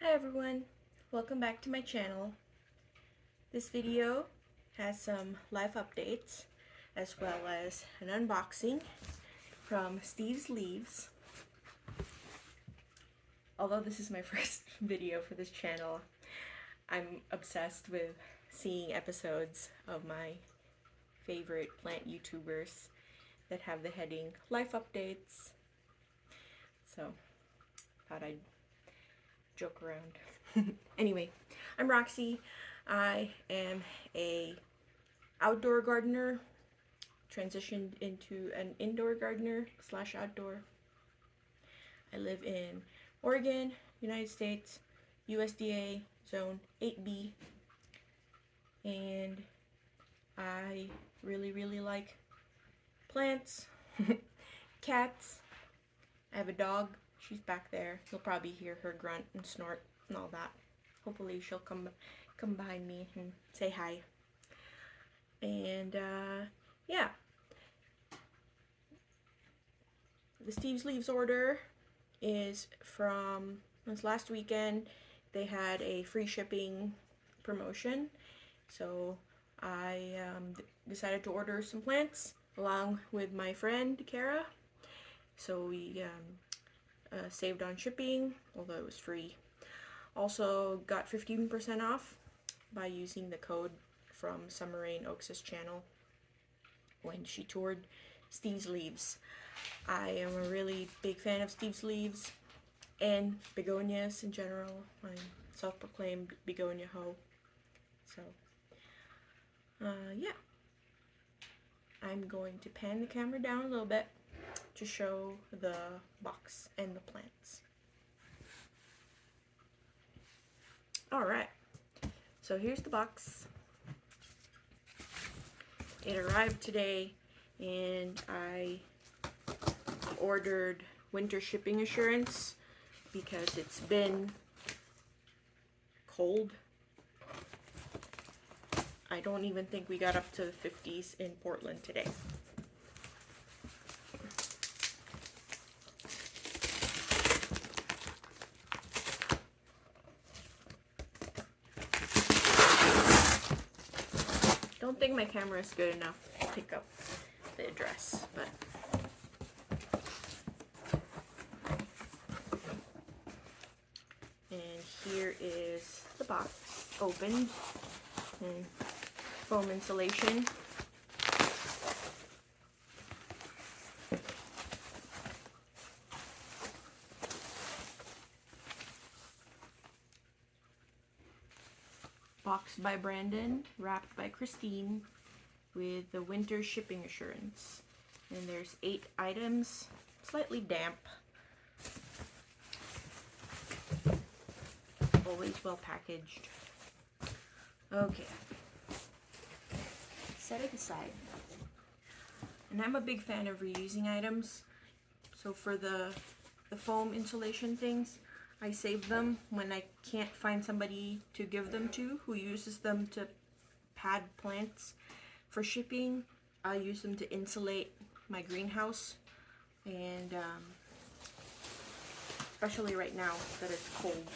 Hi everyone, welcome back to my channel. This video has some life updates as well as an unboxing from Steve's Leaves. Although this is my first video for this channel, I'm obsessed with seeing episodes of my favorite plant YouTubers that have the heading Life Updates. So, thought I'd joke around. Anyway, I'm Roxy. I am a outdoor gardener, transitioned into an indoor gardener slash outdoor. I live in Oregon, United States, USDA Zone 8B, and I really like plants, cats. I have a dog. She's back there. You'll probably hear her grunt and snort and all that. Hopefully she'll come behind me and say hi. And yeah, the Steve's Leaves order is from this last weekend. They had a free shipping promotion, so I decided to order some plants along with my friend Kara. So we saved on shipping, although it was free. Also got 15% off by using the code from Summer Rain Oaks' channel when she toured Steve's Leaves. I am a really big fan of Steve's Leaves and begonias in general. I'm self-proclaimed begonia hoe. So, yeah. I'm going to pan the camera down a little bit to show the box and the plants. Alright, so here's the box. It arrived today and I ordered winter shipping assurance because it's been cold. I don't even think we got up to the 50s in Portland today. Don't think my camera is good enough to pick up the address, but and here is the box opened and foam insulation. Boxed by Brandon, wrapped by Christine, with the winter shipping assurance. And there's 8 items, slightly damp. Always well packaged. Okay. Set it aside. And I'm a big fan of reusing items. So for the foam insulation things, I save them when I can't find somebody to give them to who uses them to pad plants for shipping. I use them to insulate my greenhouse, and especially right now that it's cold.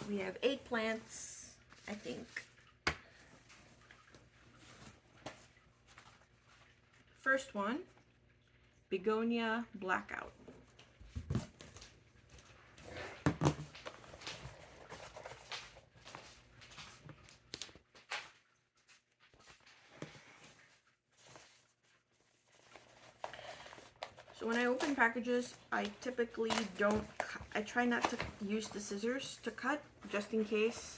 We have 8 plants, I think. First one, Begonia Blackout. So when I open packages, I typically don't, I try not to use the scissors to cut, just in case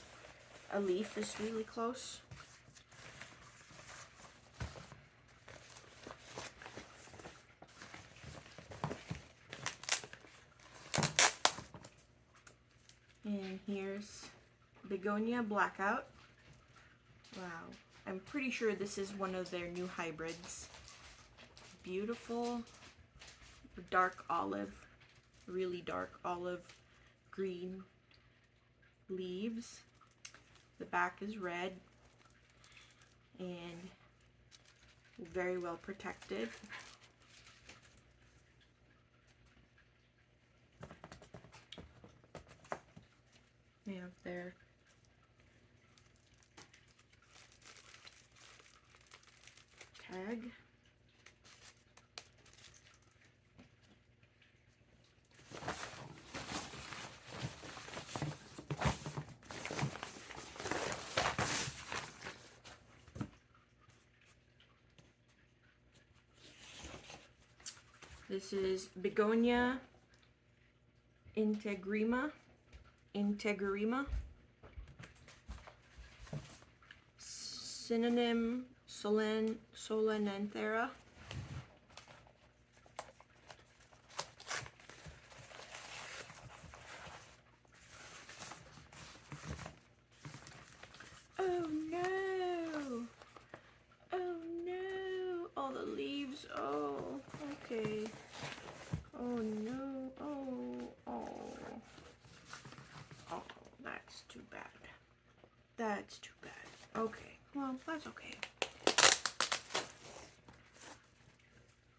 a leaf is really close. And here's Begonia Blackout. Wow, I'm pretty sure this is one of their new hybrids. Beautiful dark olive, really dark olive green leaves. The back is red and very well protected. They have their tag. This is Begonia integrima, synonym solananthera, oh no, oh no, all the leaves, oh, okay, oh no, oh, that's too bad, that's too bad, okay, well, that's okay.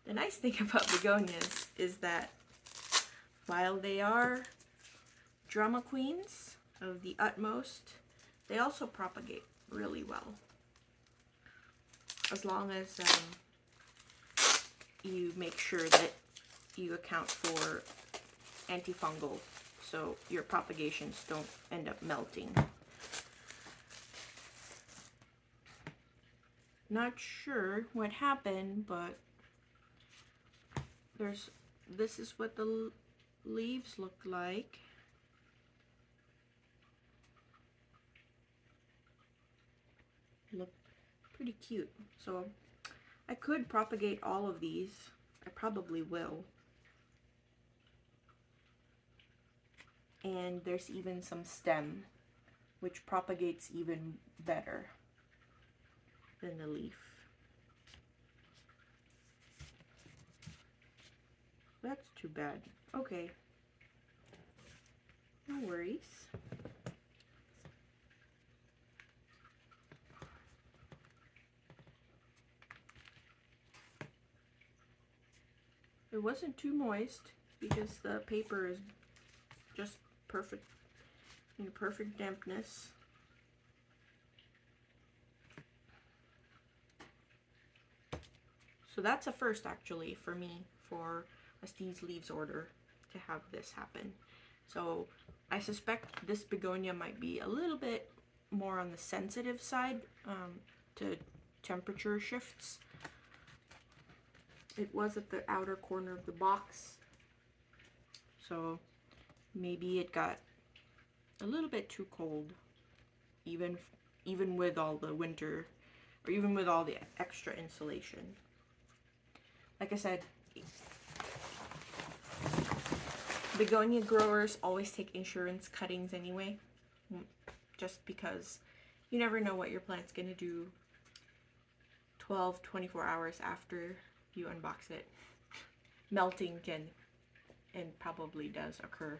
The nice thing about begonias is that while they are drama queens of the utmost, they also propagate really well. As long as you make sure that you account for antifungal so your propagations don't end up melting. Not sure what happened, but this is what the leaves look like. Look pretty cute. So I could propagate all of these. I probably will. And there's even some stem, which propagates even better than the leaf. That's too bad. Okay. No worries. It wasn't too moist because the paper is just perfect, in perfect dampness. So that's a first actually for me for a Steve's Leaves order to have this happen. So I suspect this begonia might be a little bit more on the sensitive side to temperature shifts. It was at the outer corner of the box, so maybe it got a little bit too cold, even with all the winter, or even with all the extra insulation. Like I said, begonia growers always take insurance cuttings anyway, just because you never know what your plant's gonna do 12-24 hours after you unbox it. Melting can and probably does occur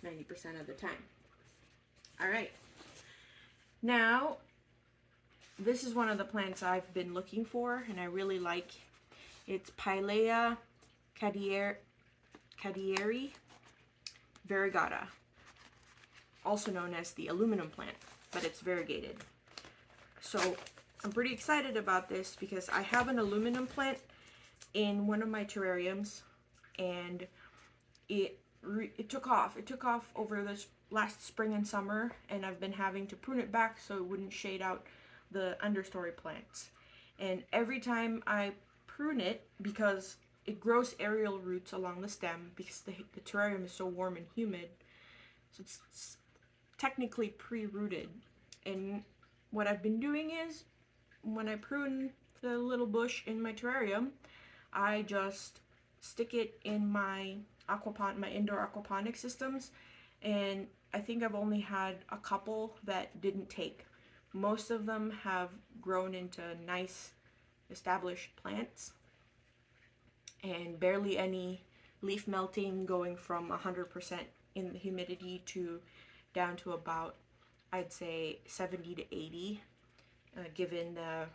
90% of the time. All right, now this is one of the plants I've been looking for and I really like. It's Pilea Cadieri variegata, also known as the aluminum plant, but it's variegated. So I'm pretty excited about this because I have an aluminum plant in one of my terrariums, and it took off. It took off over this last spring and summer, and I've been having to prune it back so it wouldn't shade out the understory plants. And every time I prune it, because it grows aerial roots along the stem because the terrarium is so warm and humid, so it's technically pre-rooted. And what I've been doing is, when I prune the little bush in my terrarium, I just stick it in my indoor aquaponic systems, and I think I've only had a couple that didn't take. Most of them have grown into nice established plants, and barely any leaf melting, going from 100% in the humidity to down to about, I'd say, 70 to 80, given the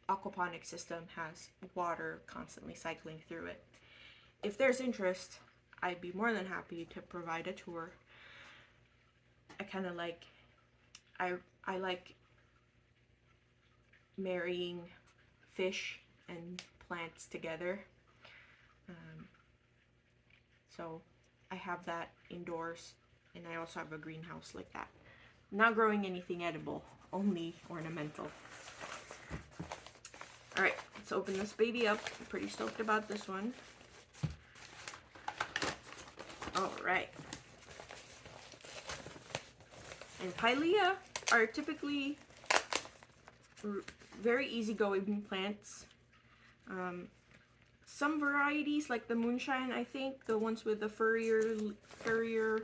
aquaponic system has water constantly cycling through it. If there's interest, I'd be more than happy to provide a tour. I kind of like, I like marrying fish and plants together. So I have that indoors, and I also have a greenhouse like that. Not growing anything edible, only ornamental. Alright, let's open this baby up. I'm pretty stoked about this one. Alright. And Pilea are typically very easygoing plants. Some varieties, like the moonshine, I think, the ones with the furrier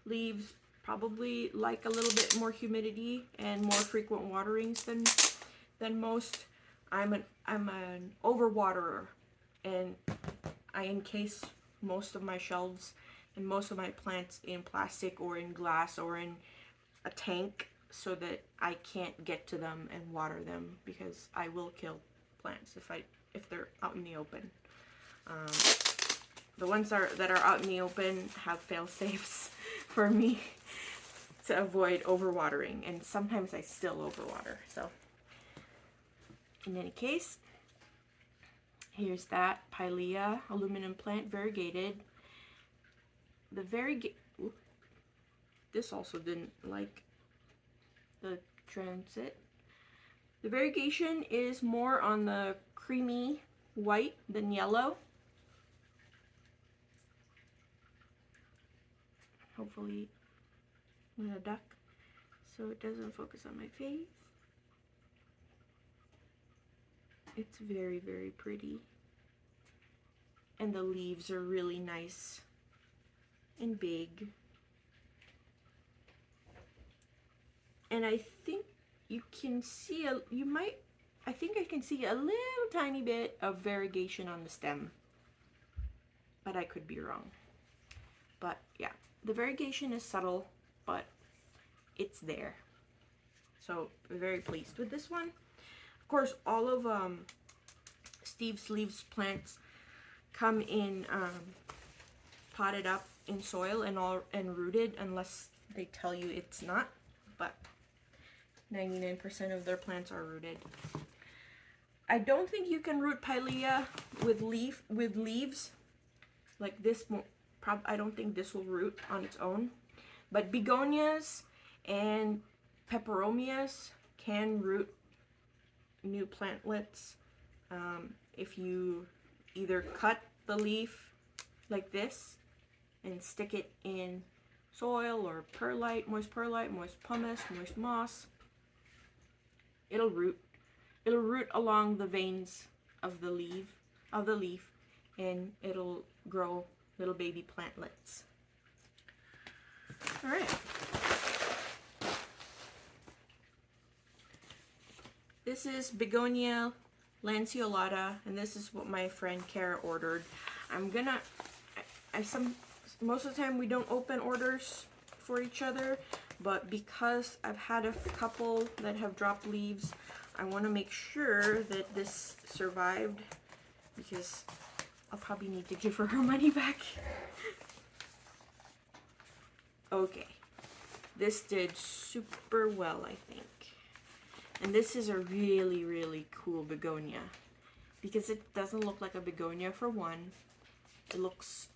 leaves, probably like a little bit more humidity and more frequent waterings than most. I'm an overwaterer, and I encase most of my shelves and most of my plants in plastic or in glass or in a tank, so that I can't get to them and water them, because I will kill plants if they're out in the open. The ones that are out in the open have fail-safes for me to avoid overwatering, and sometimes I still overwater. So in any case, here's that Pilea aluminum plant, variegated. This also didn't like the transit. The variegation is more on the creamy white than yellow. Hopefully, I'm gonna duck so it doesn't focus on my face. It's very, very pretty. And the leaves are really nice and big. And I think you can see I think I can see a little tiny bit of variegation on the stem, but I could be wrong. But yeah, the variegation is subtle, but it's there. So I'm very pleased with this one. Of course, all of Steve Sleeves plants come in potted up in soil and rooted, unless they tell you it's not. But 99% of their plants are rooted. I don't think you can root Pilea with leaves like this. I don't think this will root on its own, but begonias and peperomias can root new plantlets if you either cut the leaf like this and stick it in soil or perlite, moist pumice, moist moss. It'll root. It'll root along the veins of the leaf, and it'll grow little baby plantlets. All right. This is Begonia lanceolata, and this is what my friend Kara ordered. Most of the time we don't open orders for each other, but because I've had a couple that have dropped leaves, I want to make sure that this survived, because I'll probably need to give her money back. Okay, this did super well, I think. And this is a really, really cool begonia, because it doesn't look like a begonia for one. It looks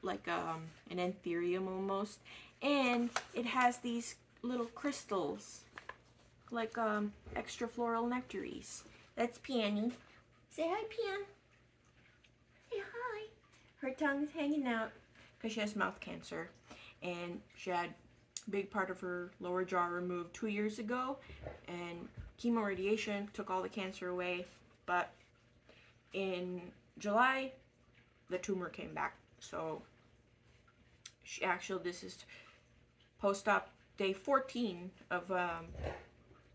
like an anthurium almost, and it has these little crystals, like extra floral nectaries. That's Peony. Say hi, Peon. Say hi. Her tongue's hanging out because she has mouth cancer, and she had a big part of her lower jaw removed 2 years ago, and chemo radiation took all the cancer away. But in July, the tumor came back. So this is post-op day 14 of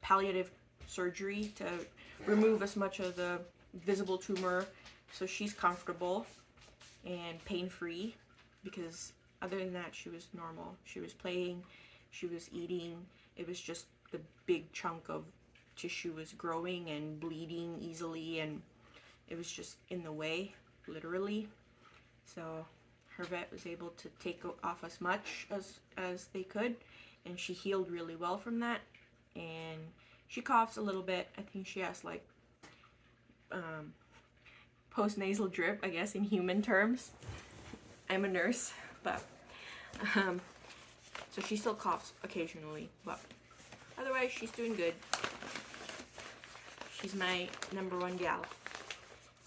palliative surgery to remove as much of the visible tumor, so she's comfortable and pain-free, because other than that, she was normal. She was playing, she was eating. It was just the big chunk of tissue was growing and bleeding easily, and it was just in the way, literally. So her vet was able to take off as much as they could, and she healed really well from that. And she coughs a little bit. I think she has like post-nasal drip, I guess, in human terms. I'm a nurse, but so she still coughs occasionally, but otherwise she's doing good. She's my number one gal.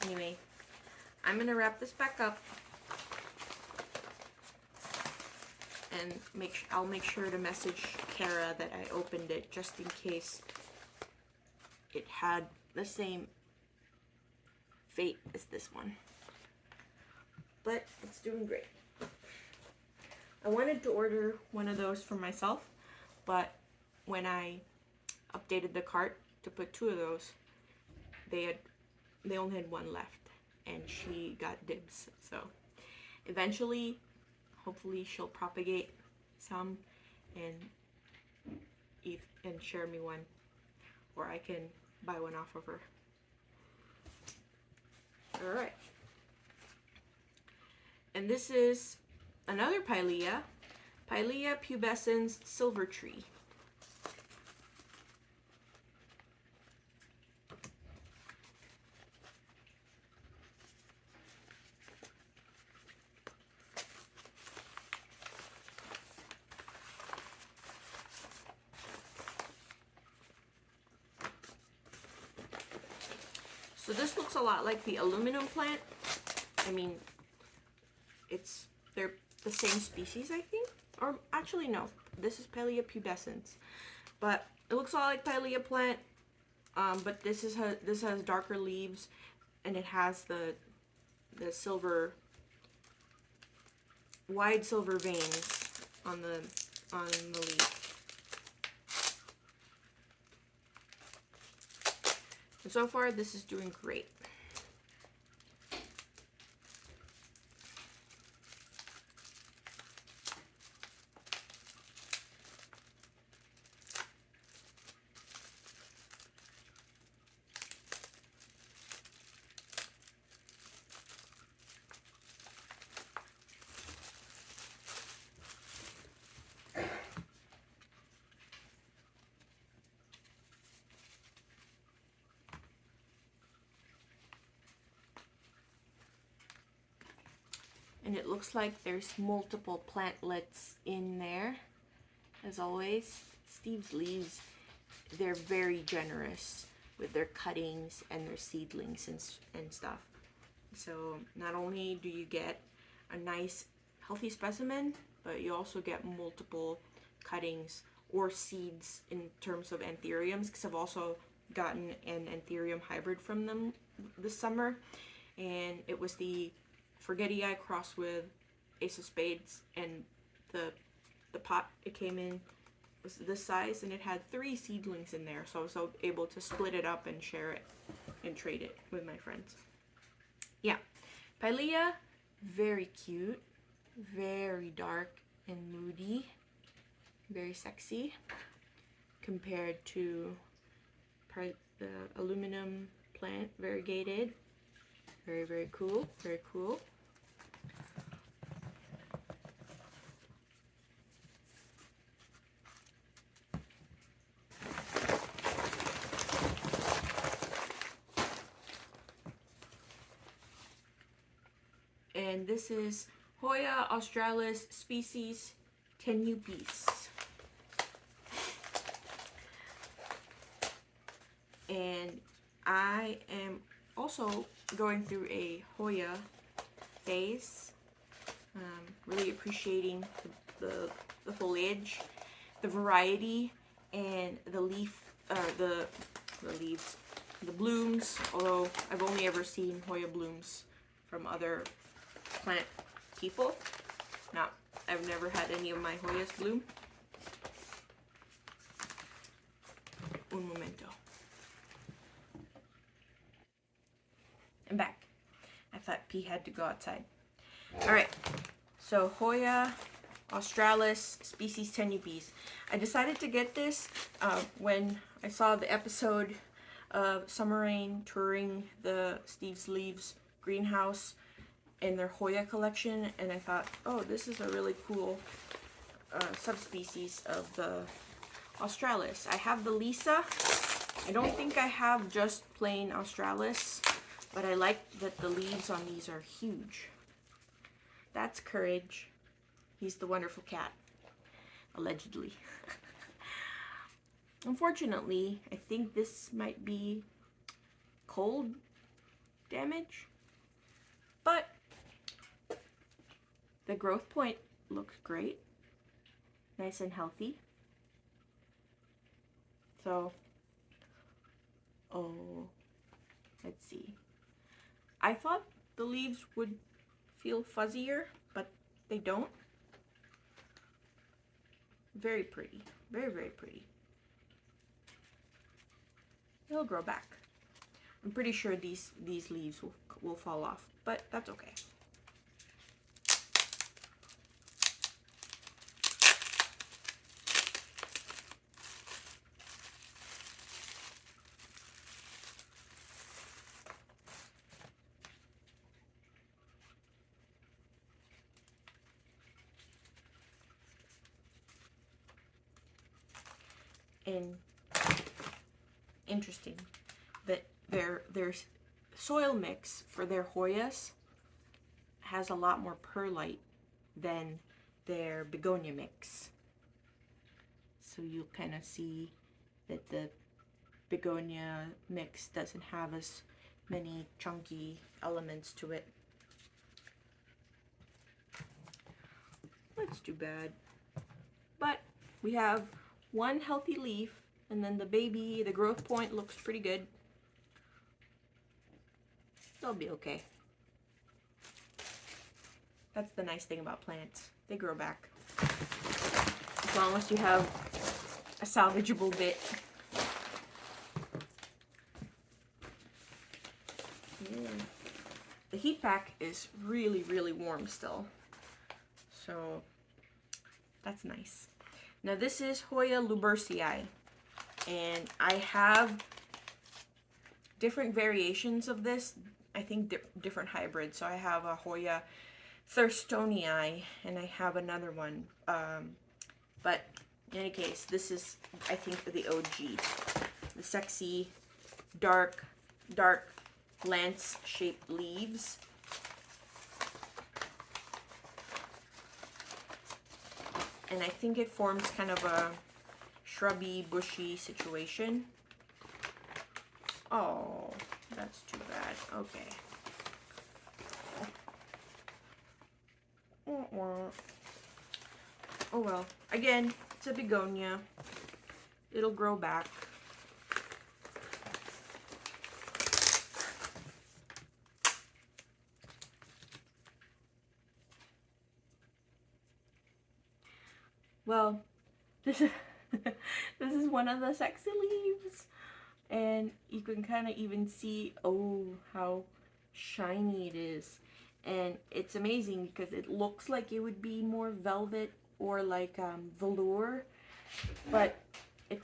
Anyway, I'm gonna wrap this back up and I'll make sure to message Kara that I opened it, just in case it had the same fate as this one. But it's doing great. I wanted to order one of those for myself, but when I updated the cart to put 2 of those, they only had 1 left, and she got dibs. So eventually, hopefully, she'll propagate some and eat and share me one, or I can buy one off of her. All right. And this is another Pilea pubescens silver tree. So this looks a lot like the aluminum plant. I mean, they're the same species, I think. Or actually, no. This is Pilea pubescens, but it looks a lot like Pilea plant. But this has darker leaves, and it has the silver, wide silver veins on the leaf. And so far, this is doing great. And it looks like there's multiple plantlets in there. As always, Steve's leaves, they're very generous with their cuttings and their seedlings and stuff. So not only do you get a nice healthy specimen, but you also get multiple cuttings or seeds in terms of anthuriums, because I've also gotten an anthurium hybrid from them this summer, and it was the Forgetii crossed with Ace of Spades, and the pot it came in was this size, and it had 3 seedlings in there, so I was able to split it up and share it and trade it with my friends. Yeah, Pilea, very cute, very dark and moody, very sexy compared to the aluminum plant, variegated. Very, very cool, very cool. And this is Hoya australis species tenuis. And I am also going through a Hoya phase. Really appreciating the foliage, the variety, and the leaf, the leaves, the blooms. Although I've only ever seen Hoya blooms from other plant people. I've never had any of my Hoyas bloom. Un momento. I'm back. I thought P had to go outside. Alright, so Hoya australis species tenuis. I decided to get this when I saw the episode of Summer Rain touring the Steve's Leaves greenhouse in their Hoya collection, and I thought, oh, this is a really cool subspecies of the Australis. I have the Lisa. I don't think I have just plain Australis, but I like that the leaves on these are huge. That's Courage. He's the wonderful cat, allegedly. Unfortunately, I think this might be cold damage, but the growth point looks great, nice and healthy. So, let's see. I thought the leaves would feel fuzzier, but they don't. Very pretty, very, very pretty. It'll grow back. I'm pretty sure these leaves will fall off, but that's okay. And interesting that their soil mix for their Hoyas has a lot more perlite than their begonia mix. So you'll kind of see that the begonia mix doesn't have as many chunky elements to it. That's too bad. But we have one healthy leaf, and then the baby, the growth point looks pretty good. They'll be okay. That's the nice thing about plants. They grow back. As long as you have a salvageable bit. The heat pack is really, really warm still. So that's nice. Now this is Hoya lubersii, and I have different variations of this. I think different hybrids. So I have a Hoya thurstonii, and I have another one. But in any case, this is, I think, the OG. The sexy, dark lance-shaped leaves. And I think it forms kind of a shrubby, bushy situation. Oh, that's too bad. Okay. Oh well. Again, it's a begonia. It'll grow back. Well, this is one of the sexy leaves, and you can kind of even see, oh, how shiny it is. And it's amazing because it looks like it would be more velvet or like velour, but it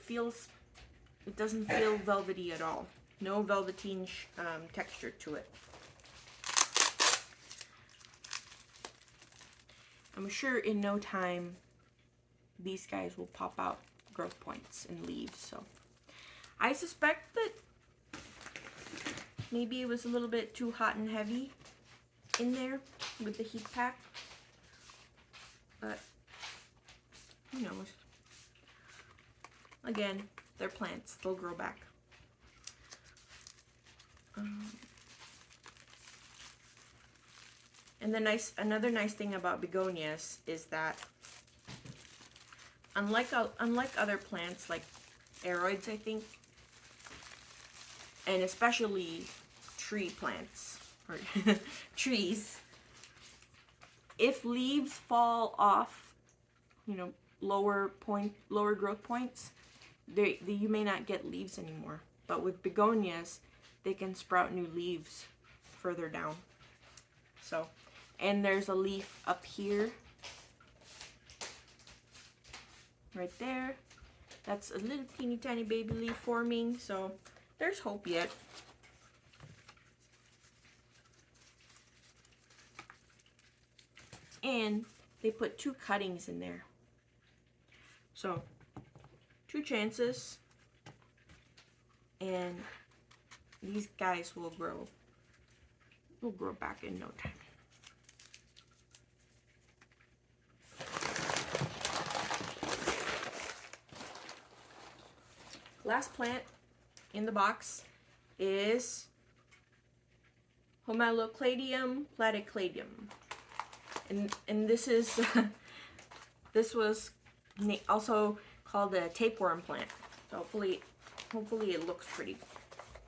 doesn't feel velvety at all. No velveteen texture to it. I'm sure in no time these guys will pop out growth points and leaves. So I suspect that maybe it was a little bit too hot and heavy in there with the heat pack, but who knows. Again, they're plants, they'll grow back. And another nice thing about begonias is that unlike other plants like aroids, I think, and especially tree plants or trees, if leaves fall off, lower growth points, you may not get leaves anymore. But with begonias, they can sprout new leaves further down. So, and there's a leaf up here, right there. That's a little teeny tiny baby leaf forming, so there's hope yet. And they put 2 cuttings in there. So 2 chances, and these guys will grow back in no time. Last plant in the box is Homalocladium platycladium, and this is this was also called a tapeworm plant. So hopefully it looks pretty.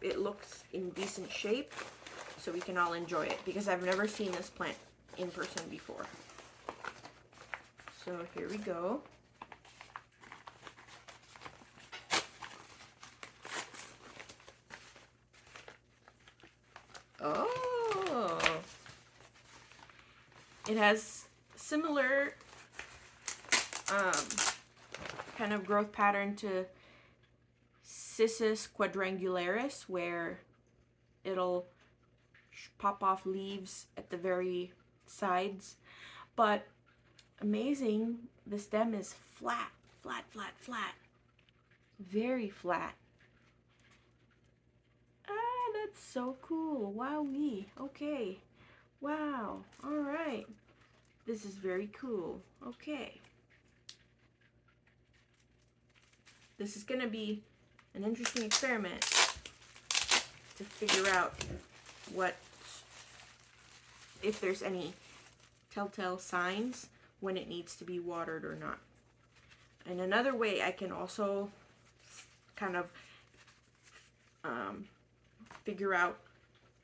It looks in decent shape, so we can all enjoy it, because I've never seen this plant in person before. So here we go. Oh, it has similar kind of growth pattern to Cissus quadrangularis, where it'll pop off leaves at the very sides. But amazing, the stem is flat, flat, flat, flat. Very flat. Ah, that's so cool. Wowee. Okay. Wow. Alright. This is very cool. Okay. This is going to be an interesting experiment to figure out if there's any telltale signs when it needs to be watered or not. And another way I can also kind of figure out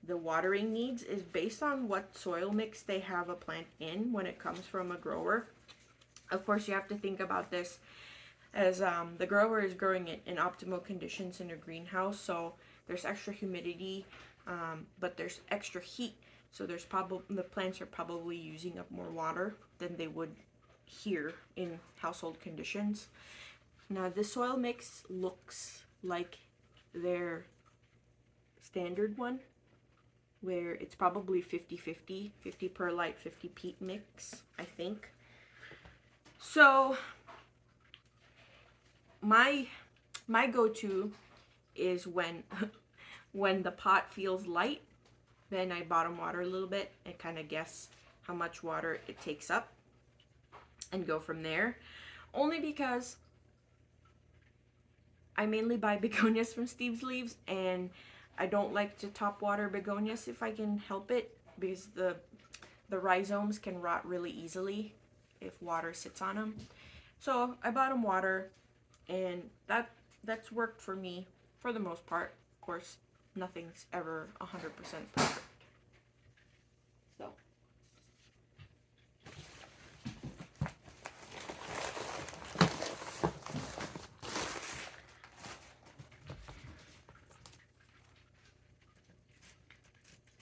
the watering needs is based on what soil mix they have a plant in when it comes from a grower. Of course, you have to think about this as the grower is growing it in optimal conditions in a greenhouse, so there's extra humidity, but there's extra heat, so the plants are probably using up more water than they would here in household conditions. Now, this soil mix looks like their standard one, where it's probably 50-50, 50 perlite, 50 peat mix, I think. So my go-to is when the pot feels light, then I bottom water a little bit and kind of guess how much water it takes up and go from there. Only because I mainly buy begonias from Steve's Leaves, and I don't like to top water begonias if I can help it, because the rhizomes can rot really easily if water sits on them. So I bottom water, and that's worked for me for the most part. Of course, nothing's ever 100% perfect. So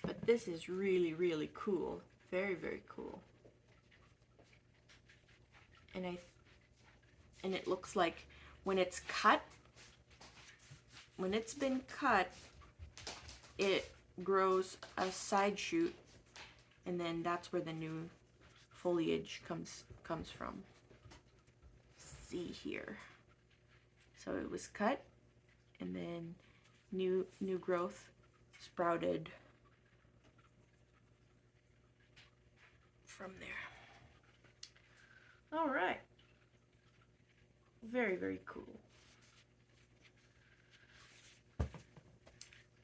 but this is really, really cool. Very, very cool. And it looks like when it's been cut, it grows a side shoot, and then that's where the new foliage comes from. See here. So it was cut, and then new growth sprouted from there. All right. Very, very cool.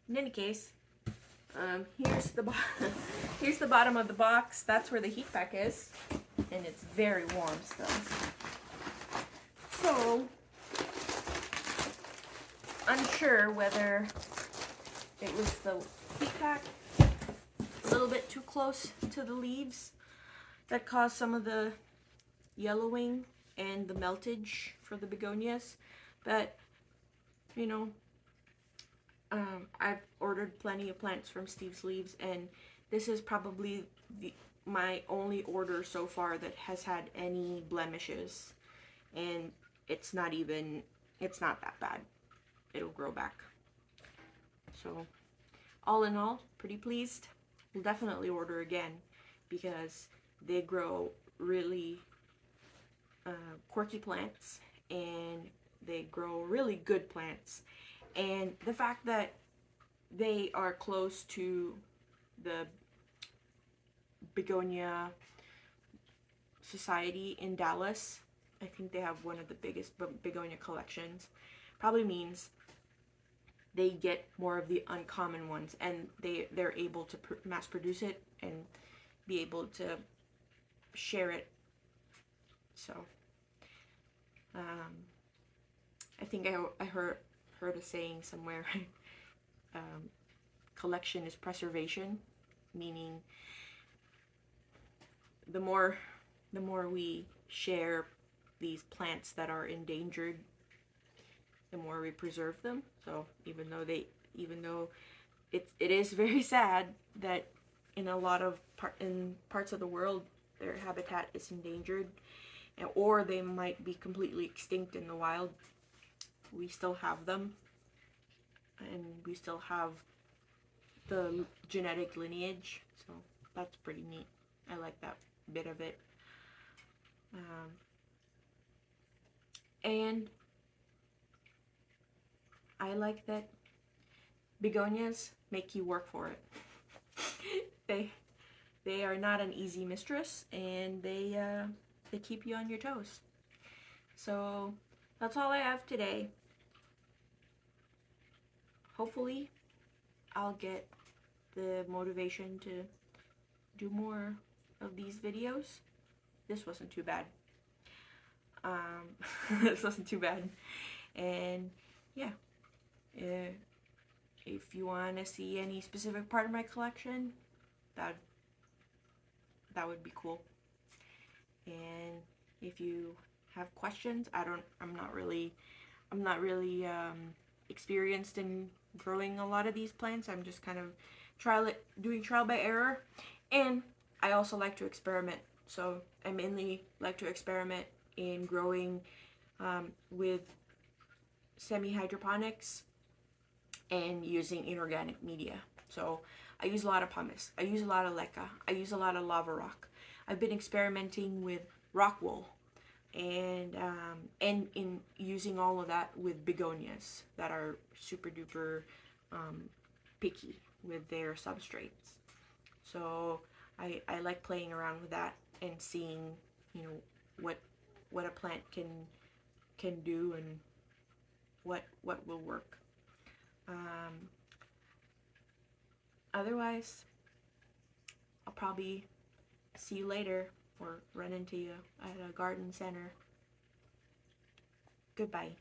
In any case, here's the bottom of the box. That's where the heat pack is, and it's very warm still. So, unsure whether it was the heat pack a little bit too close to the leaves that caused some of the yellowing and the meltage for the begonias, but you know, I've ordered plenty of plants from Steve's Leaves, and this is probably my only order so far that has had any blemishes, and it's not that bad. It'll grow back. So all in all, pretty pleased. We'll definitely order again, because they grow really quirky plants, and they grow really good plants. And the fact that they are close to the begonia society in Dallas, I think they have one of the biggest begonia collections, probably means they get more of the uncommon ones, and they're able to mass produce it and be able to share it. So I think I heard a saying somewhere, collection is preservation, meaning the more we share these plants that are endangered, the more we preserve them. So even though it is very sad that in a lot of parts of the world their habitat is endangered, or they might be completely extinct in the wild, we still have them, and we still have the genetic lineage. So that's pretty neat. I like that bit of it. And I like that begonias make you work for it. They are not an easy mistress, and they keep you on your toes. So that's all I have today. Hopefully I'll get the motivation to do more of these videos. This wasn't too bad. This wasn't too bad. And yeah, if you want to see any specific part of my collection, that would be cool. And if you have questions, I'm not really experienced in growing a lot of these plants. I'm just kind of doing trial by error. And I also like to experiment. So I mainly like to experiment in growing with semi-hydroponics and using inorganic media. So I use a lot of pumice. I use a lot of leca. I use a lot of lava rock. I've been experimenting with rock wool, and in using all of that with begonias that are super duper picky with their substrates. So I like playing around with that and seeing, what a plant can do and what will work. Otherwise, I'll probably see you later or run into you at a garden center. Goodbye.